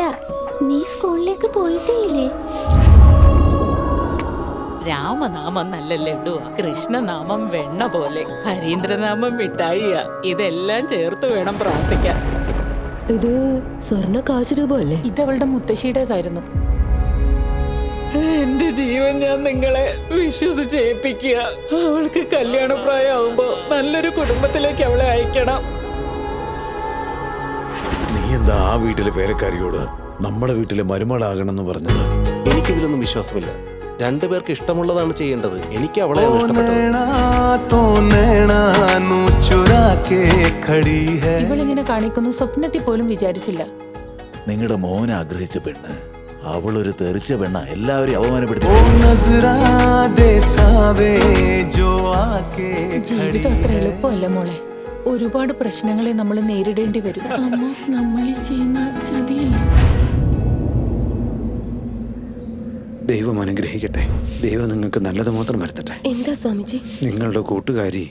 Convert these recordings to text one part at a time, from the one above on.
അല്ല, നീ സ്കൂളിലേക്ക് പോയിട്ടേ? രാമനാമം നല്ല ലഡുവാ, കൃഷ്ണനാമം വെണ്ണ പോലെ, ഹരീന്ദ്രനാമം മിഠായിയാ. ഇതെല്ലാം ചേർത്ത് വേണം പ്രാർത്ഥിക്കാൻ. ഇത് സ്വർണ്ണ കാശ് രൂപമല്ലേ? ഇതവളുടെ മുത്തശ്ശിയുടേതായിരുന്നു. എന്റെ ജീവൻ ഞാൻ നിങ്ങളെ വിശ്വസിച്ചേൽപ്പിക്കുക. അവൾക്ക് കല്യാണപ്രായമാകുമ്പോ നല്ലൊരു കുടുംബത്തിലേക്ക് അവളെ അയക്കണം. നീ എന്താ ആ വീട്ടിലെ പേരക്കാരിയോട് നമ്മുടെ വീട്ടിലെ മരുമകളാകണമെന്ന് പറഞ്ഞത്? എനിക്കിതിലൊന്നും വിശ്വാസമില്ല. രണ്ടുപേർക്ക് ഇഷ്ടമുള്ളതാണ് ചെയ്യേണ്ടത്. എനിക്ക് അവളെ ഇവളിങ്ങനെ കാണിക്കുന്നു സ്വപ്നത്തിൽ പോലും വിചാരിച്ചില്ല. നിങ്ങളുടെ മോൻ ആഗ്രഹിച്ച പെണ്ണ് അവളൊരു തെറിച്ച പെണ്ണ, എല്ലാവരെയും അവമാനപ്പെടുത്തി. ജീവിതം അത്ര എളുപ്പമല്ല മോളെ. ഒരുപാട് പ്രശ്നങ്ങളെ നമ്മൾ നേരിടേണ്ടി വരും. അമ്മ, നമ്മൾ ഈ ചെയ്യുന്ന ചതിയല്ല. ദൈവം അനുഗ്രഹിക്കട്ടെ. ദൈവം നിങ്ങൾക്ക് നല്ലത് മാത്രം വരുത്തട്ടെ. എന്താ സ്വാമിജി? നിങ്ങളുടെ കൂട്ടുകാരി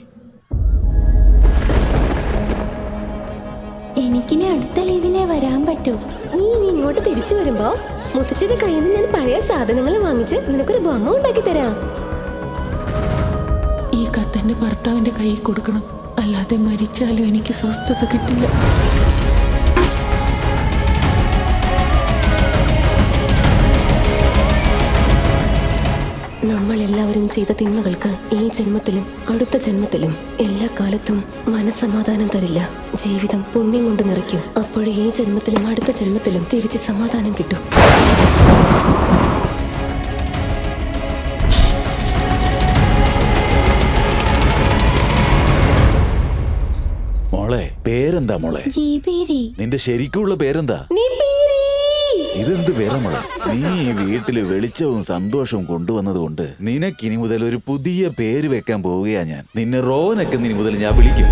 എനിക്കിനി അടുത്ത ലീവിനെ വരാൻ പറ്റൂ. നീ ഇങ്ങോട്ട് തിരിച്ചു വരുമ്പോ മുത്തശ്ശിയുടെ കയ്യിൽ നിന്ന് ഞാൻ പഴയ സാധനങ്ങൾ വാങ്ങിച്ച് നിനക്കൊരു ബൊമ്മ ഉണ്ടാക്കി തരാം. ഈ കത്തെന്റെ ഭർത്താവിന്റെ കയ്യിൽ കൊടുക്കണം, അല്ലാതെ മരിച്ചാലും എനിക്ക് സ്വസ്ഥത കിട്ടില്ല. നമ്മൾ എല്ലാവരും ചെയ്ത തിന്മകൾക്ക് ഈ ജന്മത്തിലും അടുത്ത ജന്മത്തിലും എല്ലാ കാലത്തും മനസ്സമാധാനം തരില്ല. ജീവിതം പുണ്യം കൊണ്ട് നിറയ്ക്കൂ. അപ്പോഴേ ഈ ജന്മത്തിലും അടുത്ത ജന്മത്തിലും തിരിച്ച് സമാധാനം കിട്ടും. മോളെ പേരെന്താ മോളെ? ജീവേരി. നിന്റെ ശരിക്കുള്ള പേരെന്താ? ഇതെന്ത് പേരാ മോളെ? നീ ഈ വീട്ടില് വെളിച്ചവും സന്തോഷവും കൊണ്ടുവന്നത് കൊണ്ട് നിനക്കിനി മുതൽ ഒരു പുതിയ പേര് വെക്കാൻ പോവുകയാ ഞാൻ. നിന്നെ റോനൊക്കെ ഇനി മുതൽ ഞാൻ വിളിക്കും.